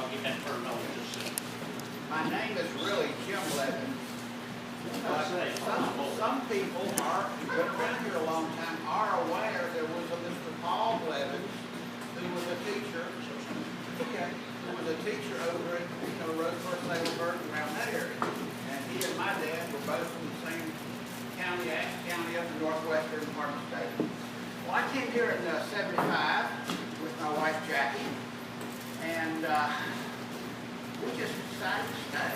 I'll get that turned on just a second. My name is really Jim Blevins. Some people are, who've been around here a long time, are aware there was a Mr. Paul Blevins who was a teacher. Okay. Who was a teacher over at, Roseburg, Salem, around that area. And he and my dad were both from the same county, Ashe County, up in northwestern part of the state. Well, I came here in '75 with my wife Jackie, and we just decided to stay.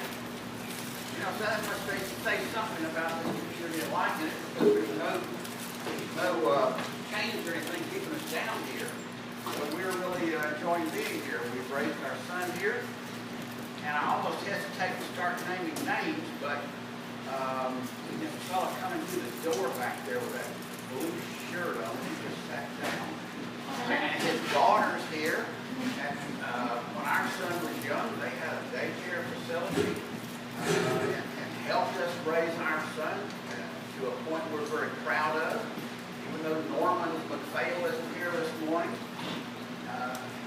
So that must say something about this community and liking it, because there's no change or anything keeping us down here. But we're really enjoying being here. We've raised our son here, and I almost hesitate to start naming names, but this fellow coming through the door back there with that blue shirt on, he just sat down. And his daughter's here. And when our son was young, they had a daycare facility and helped us raise our son to a point we're very proud of. Even though Norman McPhail isn't here this morning,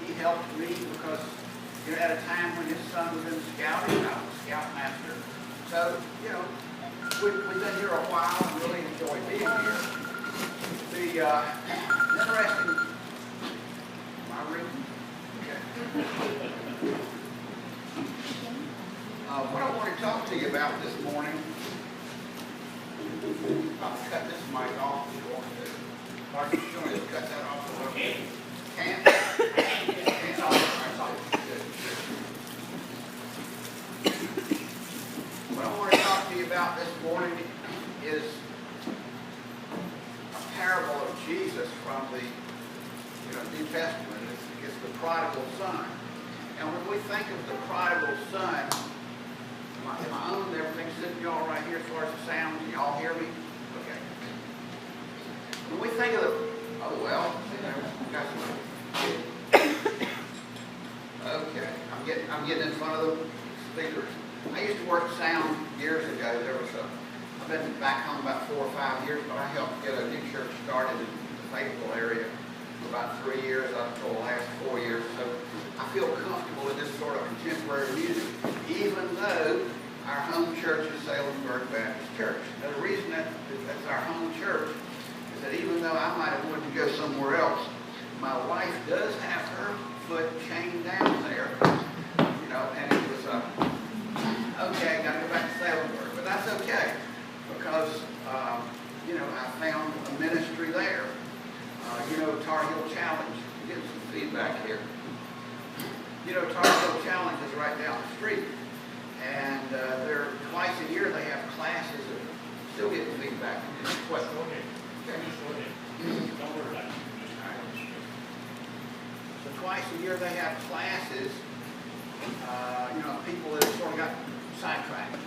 he helped me because at a time when his son was in scouting, I was a scoutmaster. So, we've been here a while and really enjoy being here. The interesting, am I reading? Okay. What I want to talk to you about this morning, I'll cut this mic off if you want to. Mark, you want to cut that off a little bit? Can? Can off. Good. What I want to talk to you about this morning is a parable of Jesus from the New Testament. It's the prodigal son. And when we think of the prodigal son, am I on? Everything's sitting y'all right here as far as the sound? Can y'all hear me? Okay. When we think of okay, I'm getting in front of the speakers. I used to work sound years ago. I've been back home about 4 or 5 years, but I helped get a new church started in the Fayetteville area for about 3 years up until the last 4 years. So I feel comfortable in this sort of contemporary music, even though our home church is Salem-Burke Baptist Church. Now, the reason that's our home church is that even though I might have wanted to go somewhere else, my wife does have her foot chained down there, and it was, okay, got to go back to Salem-Burke, but that's okay, because, I found a ministry there. Tar Heel Challenge, I'm getting some feedback here. Tar Heel Challenge is right down the street. And they're twice a year they have classes. Still getting feedback. What? Okay. Don't worry about it. So twice a year they have classes. People that sort of got sidetracked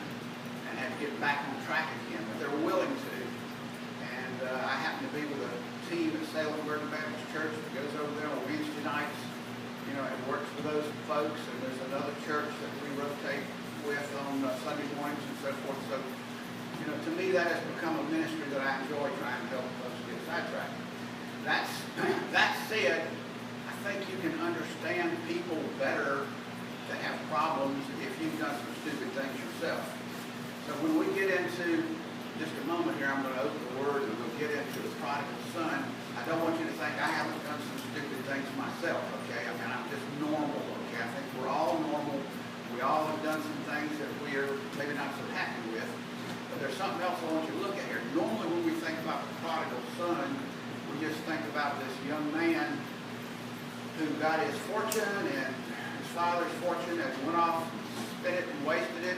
and had to get back on track again, but they're willing to. And I happen to be with a team at Salem-Burke Baptist Church that goes over there on Wednesday nights. And works for those folks. And there's another church that we rotate with on Sunday mornings and so forth. So, to me that has become a ministry that I enjoy trying to help folks get sidetracked. That said, I think you can understand people better that have problems if you've done some stupid things yourself. So when we get into, just a moment here, I'm going to open the Word and we'll get into the prodigal son. I don't want you to think I haven't done some stupid things myself, okay? I mean, I'm just normal, okay? I think we're all normal. We all have done some things that we are maybe not so happy with. But there's something else I want you to look at here. Normally when we think about the prodigal son, we just think about this young man who got his fortune and his father's fortune and went off, spent it and wasted it.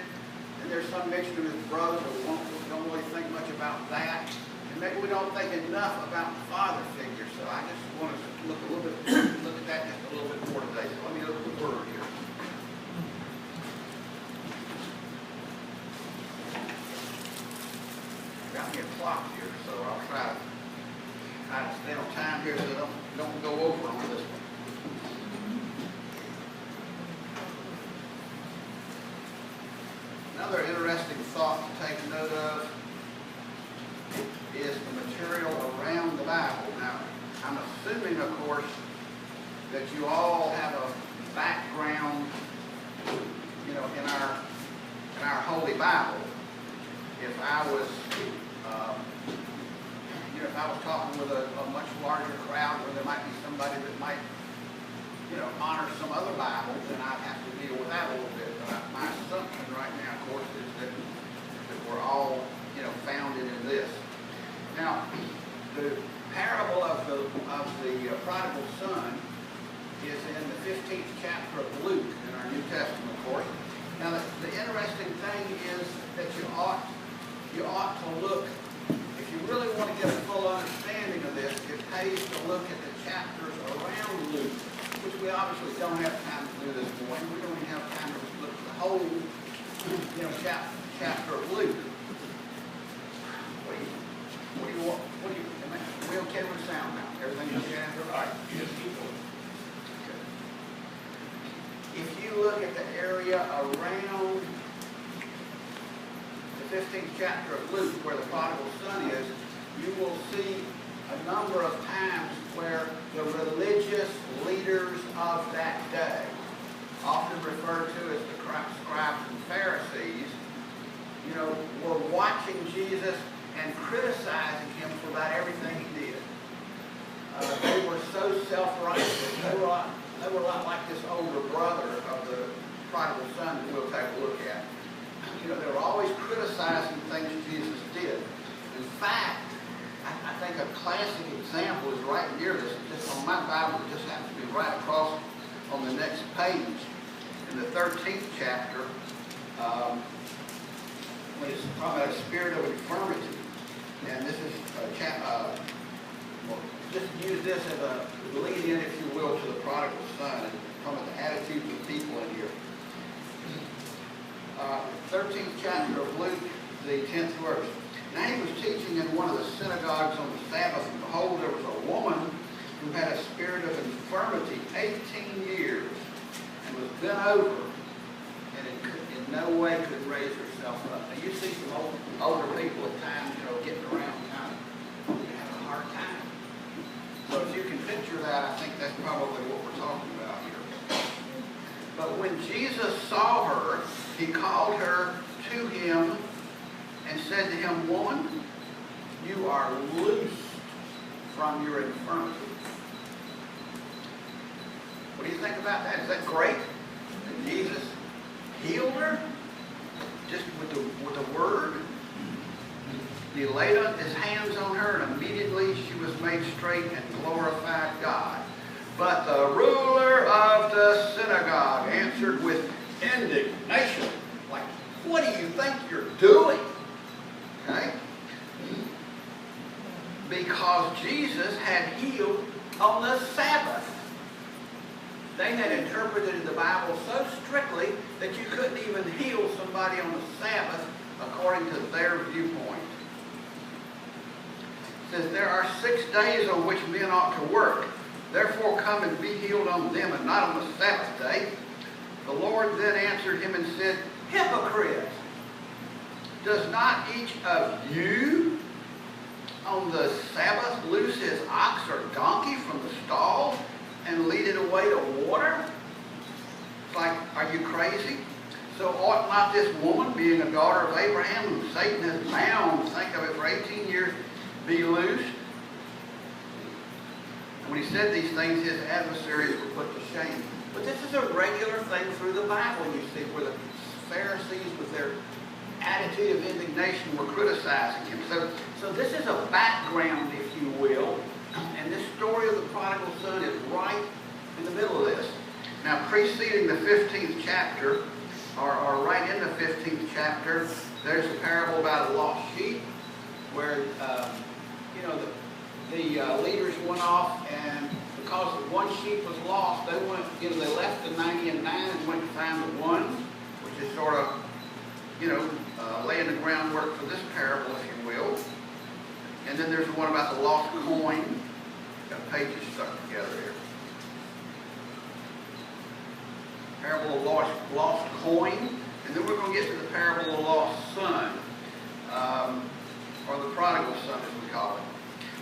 And there's some mixture with his brother, but we don't really think much about that. And maybe we don't think enough about the father figure. So I just want to look at that just a little bit more today. So let me open the Word here. Got me a clock here, so I'll try to stay on time here so I don't go over on this one. Another interesting thought to take note of is the material around the Bible. Now, I'm assuming, of course, that you all have a background Bible, if I was, if I was talking with a much larger crowd where there might be somebody that might, honor some other Bible, then I'd have to deal with that a little bit. But my assumption right now, of course, is that we're all, founded in this. Now, the parable of the prodigal son is in the 15th chapter of Luke in our New Testament, of course. Now, the interesting thing is that you ought to look, if you really want to get a full understanding of this, it pays to look at the chapters around Luke, which we obviously don't have time to do this morning. We don't even have time to look at the whole, chapter of Luke. Are we okay with sound now? Everything is okay? All right, you just keep going. If you look at the area around the 15th chapter of Luke, where the prodigal son is, you will see a number of times where the religious leaders of that day, often referred to as the scribes and Pharisees, were watching Jesus and criticizing him for about everything he did. They were so self-righteous. They were a lot like this older brother of the prodigal son that we'll take a look at. They were always criticizing things Jesus did. In fact, I think a classic example is right near this. Just on my Bible, it just happens to be right across on the next page. In the 13th chapter, when it's talking about a spirit of infirmity. And this is just use this as a lead-in, if you will, to the prodigal son, and talking about the attitudes of people in here. 13th chapter of Luke, the 10th verse. Now he was teaching in one of the synagogues on the Sabbath, and behold, there was a woman who had a spirit of infirmity 18 years, and was bent over, and in no way could raise herself up. Now you see some older people at times, getting around kind of having a hard time. So if you can picture that, I think that's probably what we're talking about here. But when Jesus saw her, he called her to him and said to him, "Woman, you are loosed from your infirmity." What do you think about that? Is that great? That Jesus healed her just with the word? He laid his hands on her, and immediately she was made straight and glorified God. But the ruler of the synagogue answered with indignation, like, "What do you think you're doing?" Okay? Because Jesus had healed on the Sabbath. They had interpreted the Bible so strictly that you couldn't even heal somebody on the Sabbath according to their viewpoint. It says, "There are 6 days on which men ought to work. Therefore come and be healed on them and not on the Sabbath day." The Lord then answered him and said, "Hypocrite! Does not each of you on the Sabbath loose his ox or donkey from the stall and lead it away to water?" It's like, are you crazy? "So ought not this woman, being a daughter of Abraham, whom Satan has bound, think of it, for 18 years, be loosed?" And when he said these things, his adversaries were put to shame. But this is a regular thing through the Bible, you see, where the Pharisees, with their attitude of indignation, were criticizing him. So this is a background, if you will, and this story of the prodigal son is right in the middle of this. Now, preceding the 15th chapter, or right in the 15th chapter, there's a parable about a lost sheep, where the leaders went off, and because one sheep was lost, they went, they left the 99 and went to find the one, which is sort of, laying the groundwork for this parable, if you will. And then there's the one about the lost coin. Got pages stuck together here. Parable of lost coin. And then we're going to get to the parable of the lost son, or the prodigal son, as we call it.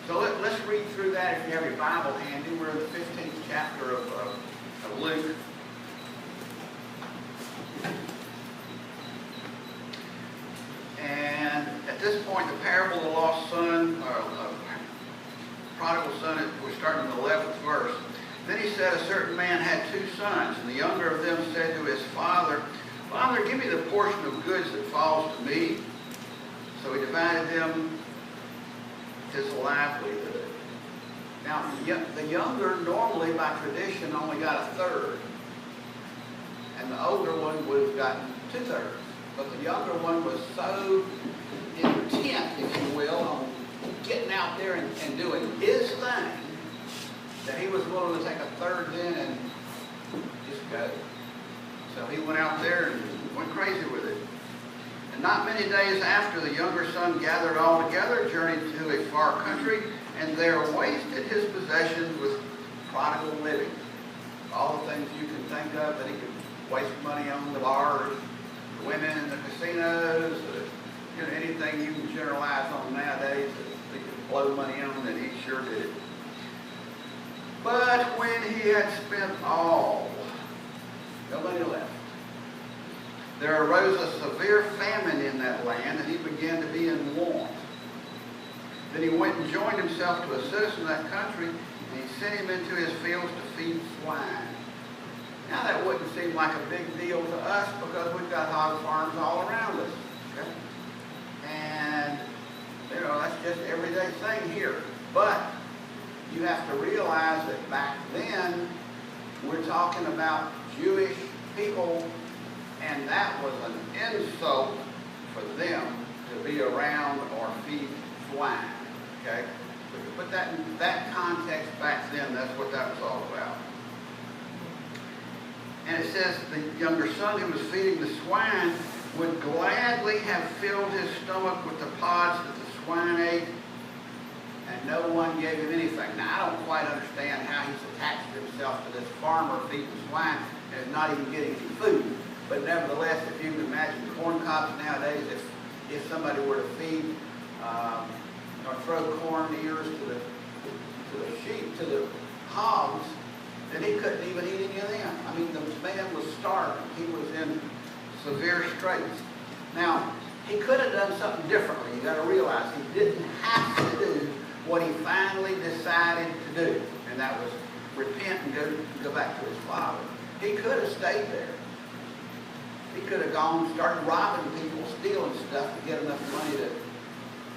So let's read through that if you have your Bible handy. We're in the 15th chapter of Luke. sons. And the younger of them said to his father, Father, give me the portion of goods that falls to me. So he divided them his livelihood. Now, the younger normally, by tradition, only got a third. And the older one would have gotten 2/3. But the younger one was so intent, if you will, on getting out there and doing his thing, that he was willing to take a third then and just go. So he went out there and went crazy with it. And not many days after, the younger son gathered all together, journeyed to a far country, and there wasted his possessions with prodigal living. All the things you can think of that he could waste money on, the bars, the women in the casinos, anything you can generalize on nowadays that he could blow money on, that he sure did. But when he had spent all, nobody left. There arose a severe famine in that land, and he began to be in want. Then he went and joined himself to a citizen of that country, and he sent him into his fields to feed swine. Now that wouldn't seem like a big deal to us because we've got hog farms all around us. Okay? And, that's just an everyday thing here. But you have to realize that back then, we're talking about Jewish people, and that was an insult for them to be around or feed swine. Okay? So to put that in that context back then, that's what that was all about. And it says the younger son who was feeding the swine would gladly have filled his stomach with the pods that the swine ate, and no one gave him anything. Now, I don't quite understand how he's attached himself to this farmer feeding swine and is not even getting any food. But nevertheless, if you can imagine corn cobs nowadays, if somebody were to feed or throw corn ears to the sheep, to the hogs, then he couldn't even eat any of them. I mean, the man was starving. He was in severe straits. Now, he could have done something differently. You got to realize he didn't have to do what he finally decided to do, and that was repent and go back to his father. He could have stayed there. He could have gone and started robbing people, stealing stuff to get enough money to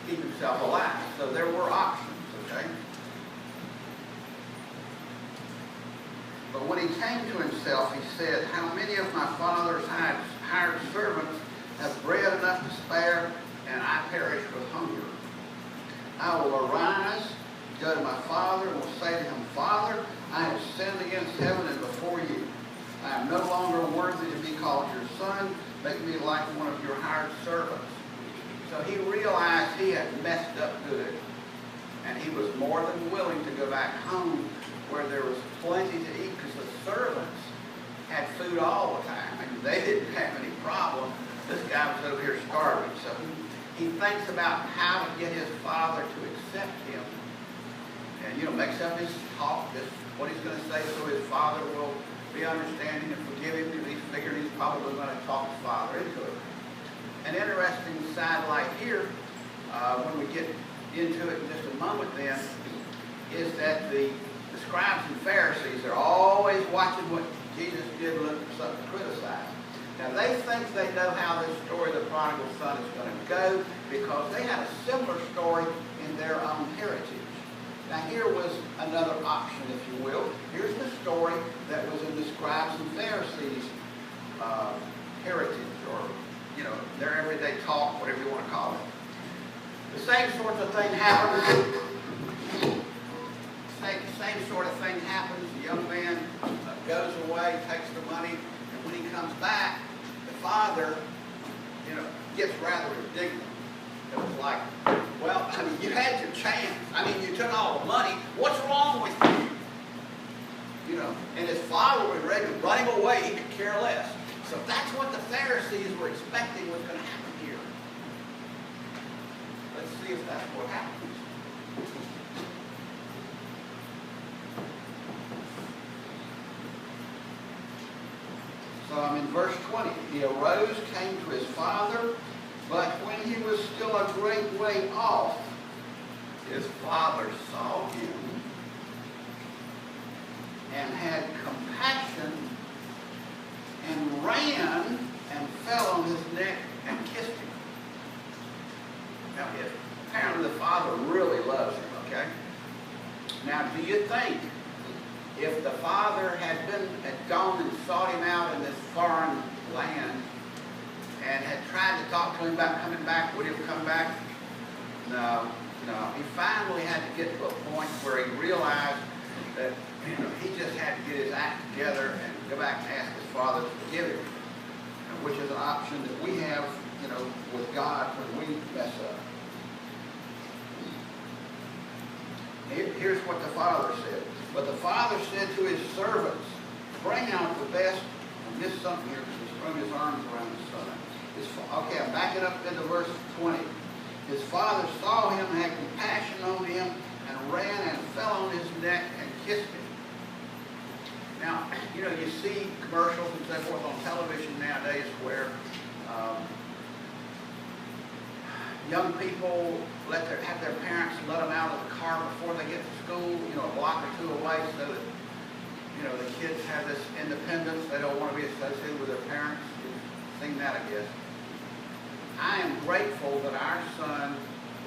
keep himself alive. So there were options, okay? But when he came to himself, he said, how many of my father's hired servants have bread enough to spare, and I perish with hunger? I will arise, go to my father, and will say to him, Father, I have sinned against heaven and before you. I am no longer worthy to be called your son. Make me like one of your hired servants. So he realized he had messed up good. And he was more than willing to go back home where there was plenty to eat, because the servants had food all the time. I mean, they didn't have any problem. This guy was over here starving. So he thinks about how to get his father to accept him. And, makes up his talk, what he's going to say, so his father will be understanding and forgive him, because he's figured he's probably going to talk his father into it. An interesting sidelight here, when we get into it in just a moment then, is that the scribes and Pharisees are always watching what Jesus did, looking for something to criticize. Now, they think they know how this story of the prodigal son is going to go because they had a similar story in their own heritage. Now, here was another option, if you will. Here's the story that was in the scribes and Pharisees' heritage, or, their everyday talk, whatever you want to call it. The same sort of thing happens. Same sort of thing happens. The young man goes away, takes the money, and when he comes back, the father, gets rather indignant. It was like, well, you had your chance. You took all the money. What's wrong with you? And his father was ready to run him away. He could care less. So that's what the Pharisees were expecting was going to happen here. Let's see if that's what happens. So I'm in verse 20. He arose, came to his father, but when he was still a great way off, his father saw him and had compassion fell on his neck and kissed him. Now, apparently the father really loves him, okay? Now, do you think if the father had gone and sought him out in this foreign land and had tried to talk to him about coming back, would he have come back? No. He finally had to get to a point where he realized that he just had to get his act together and go back and ask his father to forgive him, which is an option that we have, with God when we mess up. Here's what the father said. But the father said to his servants, bring out the best. I missed something here because he sprung his arms around his son. Okay, I'm backing up into verse 20. His father saw him, had compassion on him, and ran and fell on his neck and kissed him. Now, you see commercials and so forth on television nowadays where young people have their parents let them out of the car before they get to school, a block or two away, so that, the kids have this independence. They don't want to be associated with their parents. You've seen that, I guess. I am grateful that our son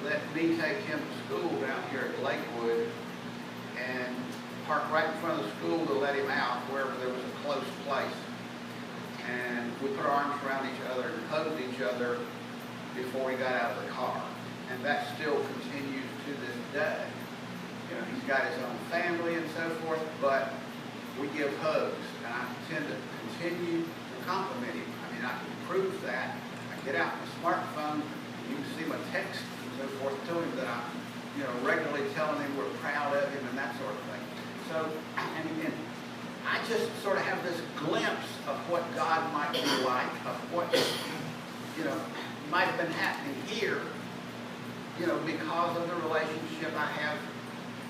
let me take him to school down here at Lakewood and park right in front of the school to let him out wherever there was a close place. And we put our arms around each other and hugged each other before he got out of the car. And that still continues to this day. He's got his own family and so forth, but we give hugs, and I tend to continue to compliment him. I mean, I can prove that. I get out my smartphone, and you can see my text and so forth to him that I'm, regularly telling him we're proud of him and that sort of thing. So, and I just sort of have this glimpse of what God might be like, of what, might have been happening here, because of the relationship I have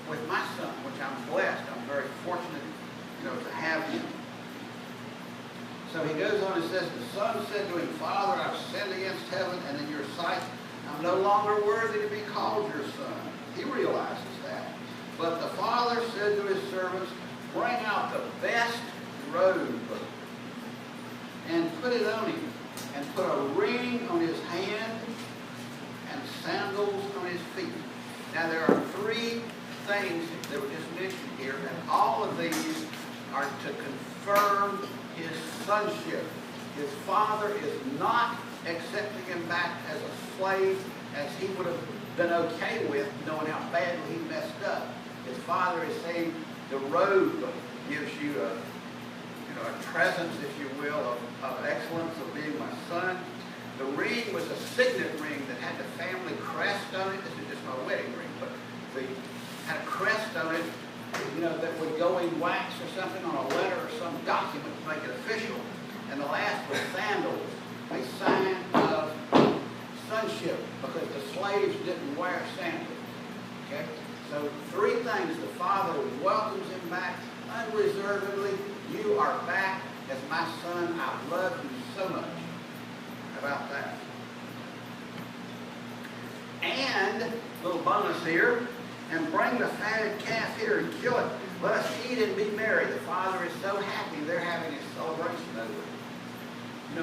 with my son, which I'm blessed. I'm very fortunate, to have him. So he goes on and says, the son said to him, Father, I've sinned against heaven and in your sight. I'm no longer worthy to be called your son. He realizes that. But the father said to his servants, bring out the best robe and put it on him, and put a ring on his hand and sandals on his feet. Now there are three things that were just mentioned here, and all of these are to confirm his sonship. His father is not accepting him back as a slave, as he would have been okay with, knowing how badly he messed up. His father is saying the robe gives you a presence, if you will, of excellence, of being my son. The ring was a signet ring that had the family crest on it. This is just my wedding ring, but it had a crest on it, that would go in wax or something on a letter or some document to make it official. And the last was sandals, a sign of sonship, because the slaves didn't wear sandals. Okay? So three things. The father welcomes him back unreservedly. You are back as my son. I love you so much. How about that? And, little bonus here, and bring the fatted calf here and kill it. Let us eat and be merry. The father is so happy they're having a celebration over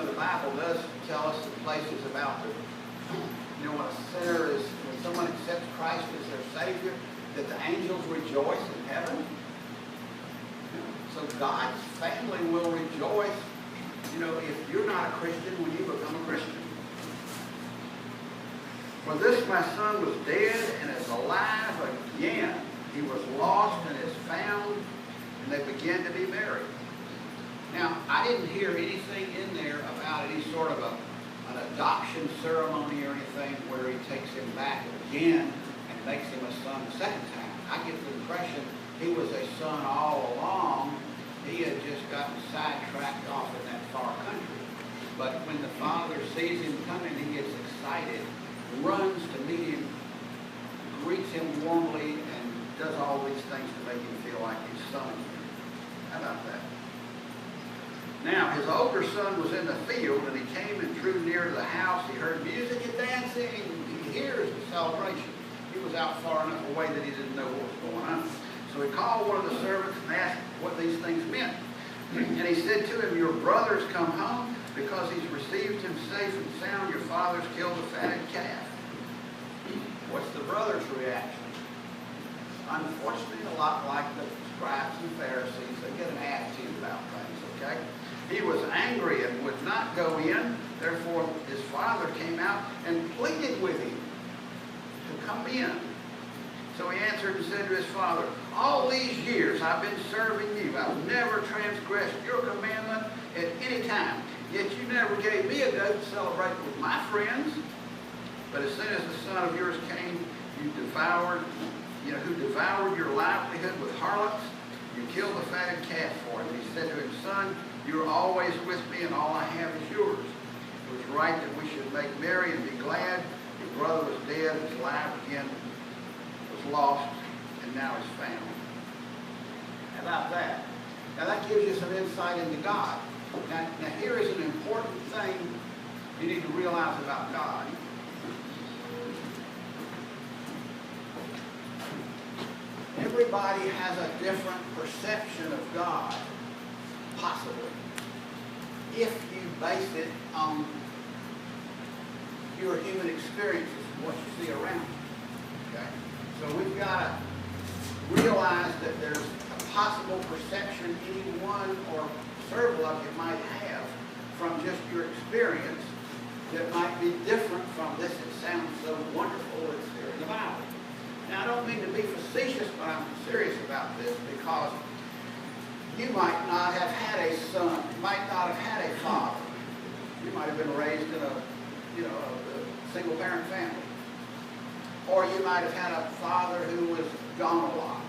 it. The Bible does tell us in places about when a sinner is, when someone accepts Christ as their Savior, that the angels rejoice in heaven. So God's family will rejoice, if you're not a Christian, when you become a Christian. For this my son was dead and is alive again. He was lost and is found, and they began to be merry. Now, I didn't hear anything in there about any sort of an adoption ceremony or anything where he takes him back again and makes him a son the second time. I get the impression he was a son all along. He had just gotten sidetracked off in that far country. But when the father sees him coming, he gets excited, runs to meet him, greets him warmly, and does all these things to make him feel like his son again. How about that? Now, his older son was in the field, and he came and drew near to the house. He heard music and dancing. He hears the celebration. He was out far enough away that he didn't know what was going on. So he called one of the servants and asked what these things meant. And he said to him, your brothers come home, Because he's received him safe and sound, your fathers killed the fatted calf. What's the brother's reaction? Unfortunately, a lot like the scribes and Pharisees, they get an attitude about things, okay? He was angry and would not go in. Therefore, his father came out and pleaded with him to come in. So he answered and said to his father, all these years I've been serving you. I've never transgressed your commandment at any time. Yet you never gave me a goat to celebrate with my friends. But as soon as the son of yours came, who devoured your livelihood with harlots, you killed the fatted calf for him. He said to him, son, you're always with me, and all I have is yours. It was right that we should make merry and be glad. Your brother was dead, and his life again was lost, and now is found. How about that? Now that gives you some insight into God. Now here is an important thing you need to realize about God. Everybody has a different perception of God, possibly, if you base it on your human experiences and what you see around you. Okay? So we've got to realize that there's a possible perception anyone or several of you might have from just your experience that might be different from this. It sounds so wonderful, it's there in the Bible. Now, I don't mean to be facetious, but I'm serious about this, because you might not have had a son, you might not have had a father. You might have been raised in a single-parent family. Or you might have had a father who was gone a lot.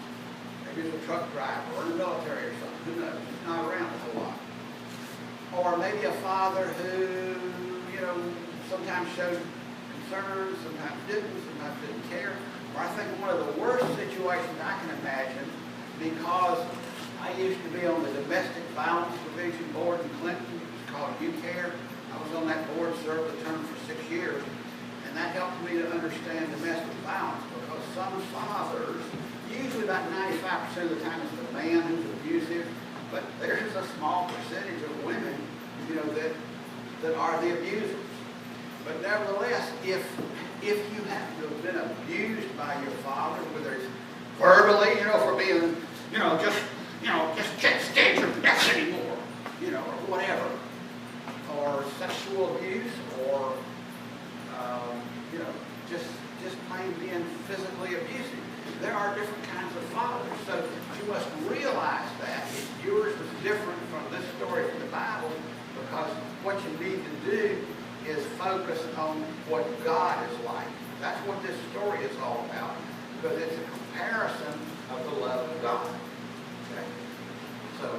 Maybe he was a truck driver or in the military or something. Who knows? He's not around a whole lot. Or maybe a father who, sometimes showed concern, sometimes didn't care. Or I think one of the worst situations I can imagine, because I used to be on the Domestic Violence Division Board in Clinton. It was called UCARE. I was on that board, served the term for 6 years. And that helped me to understand domestic violence, because some fathers, usually about 95% of the time it's the man who's abusive, but there's a small percentage of women, that are the abusers. But nevertheless, if you happen to have been abused by your father, whether it's verbally, for being, just can't stand your mess anymore, or whatever, or sexual abuse, or, just plain being physically abusive. There are different kinds of fathers, so you must realize that yours was different from this story from the Bible, because what you need to do is focus on what God is like. That's what this story is all about, because it's a comparison of the love of God. Okay? So